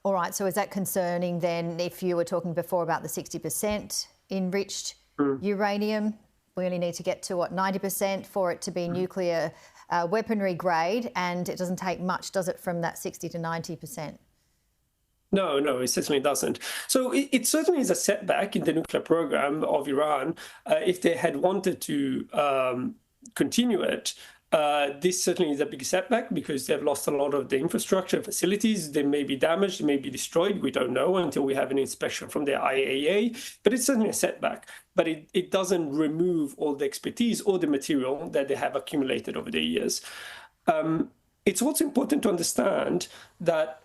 All right, so is that concerning then if you were talking before about the 60% enriched uranium? We only need to get to, what, 90% for it to be nuclear weaponry grade, and it doesn't take much, does it, from that 60 to 90%? No, it certainly doesn't. So it certainly is a setback in the nuclear program of Iran. If they had wanted to continue it, this certainly is a big setback because they've lost a lot of the infrastructure facilities. They may be damaged, they may be destroyed. We don't know until we have an inspection from the IAEA, but it's certainly a setback. But it doesn't remove all the expertise or the material that they have accumulated over the years. It's also important to understand that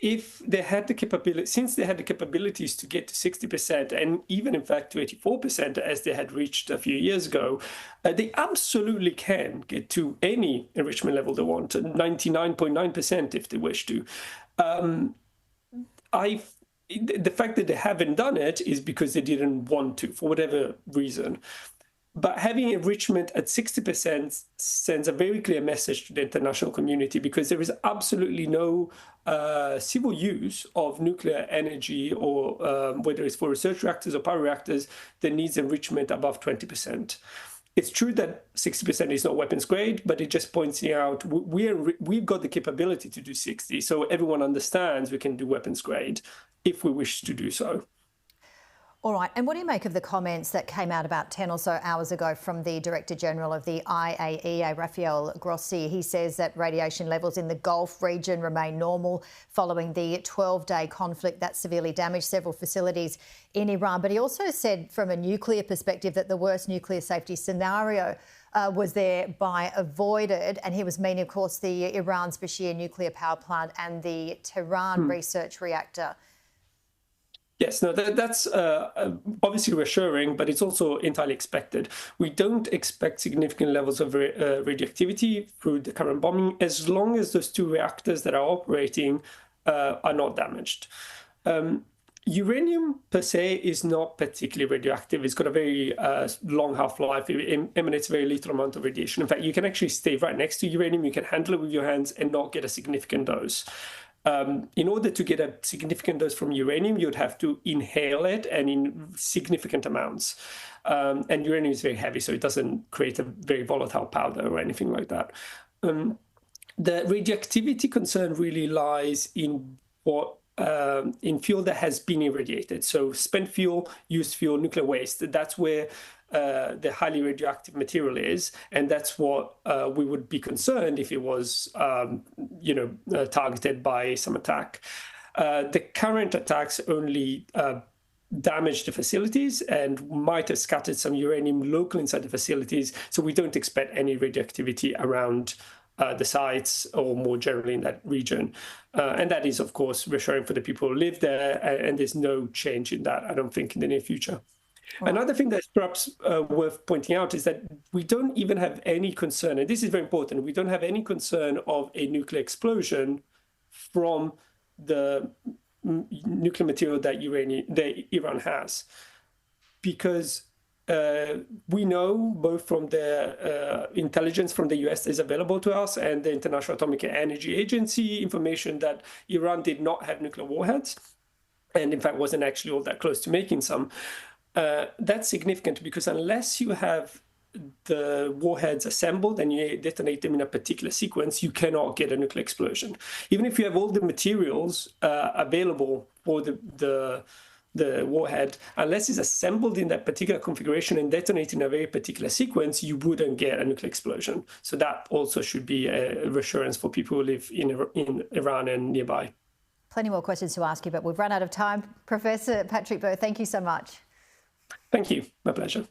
if they had the capability, since they had the capabilities to get to 60% and even in fact to 84% as they had reached a few years ago, they absolutely can get to any enrichment level they want, 99.9% if they wish to. The fact that they haven't done it is because they didn't want to, for whatever reason. But having enrichment at 60% sends a very clear message to the international community, because there is absolutely no civil use of nuclear energy, or whether it's for research reactors or power reactors, that needs enrichment above 20%. It's true that 60% is not weapons grade, but it just points out we've got the capability to do 60, so everyone understands we can do weapons grade if we wish to do so. All right, and what do you make of the comments that came out about 10 or so hours ago from the Director General of the IAEA, Rafael Grossi? He says that radiation levels in the Gulf region remain normal following the 12-day conflict that severely damaged several facilities in Iran. But he also said, from a nuclear perspective, that the worst nuclear safety scenario was thereby avoided. And he was meaning, of course, the Iran's Bashir nuclear power plant and the Tehran research reactor. Yes, no, that's obviously reassuring, but it's also entirely expected. We don't expect significant levels of radioactivity through the current bombing as long as those two reactors that are operating are not damaged. Uranium per se is not particularly radioactive. It's got a very long half-life. It emanates very little amount of radiation. In fact, you can actually stay right next to uranium. You can handle it with your hands and not get a significant dose. In order to get a significant dose from uranium, you'd have to inhale it, and in significant amounts. And uranium is very heavy, so it doesn't create a very volatile powder or anything like that. The radioactivity concern really lies in in fuel that has been irradiated. So spent fuel, used fuel, nuclear waste, that's where the highly radioactive material is, and that's what we would be concerned if it was, targeted by some attack. The current attacks only damaged the facilities and might have scattered some uranium local inside the facilities, so we don't expect any radioactivity around the sites or more generally in that region. And that is, of course, reassuring for the people who live there, and there's no change in that, I don't think, in the near future. Right. Another thing that's perhaps worth pointing out is that we don't even have any concern, and this is very important, we don't have any concern of a nuclear explosion from the nuclear material that Iran has. Because we know, both from the intelligence from the US is available to us and the International Atomic Energy Agency information, that Iran did not have nuclear warheads, and in fact wasn't actually all that close to making some. That's significant because unless you have the warheads assembled and you detonate them in a particular sequence, you cannot get a nuclear explosion. Even if you have all the materials available for the warhead, unless it's assembled in that particular configuration and detonated in a very particular sequence, you wouldn't get a nuclear explosion. So that also should be a reassurance for people who live in Iran and nearby. Plenty more questions to ask you, but we've run out of time. Professor Patrick Burr, thank you so much. Thank you. My pleasure.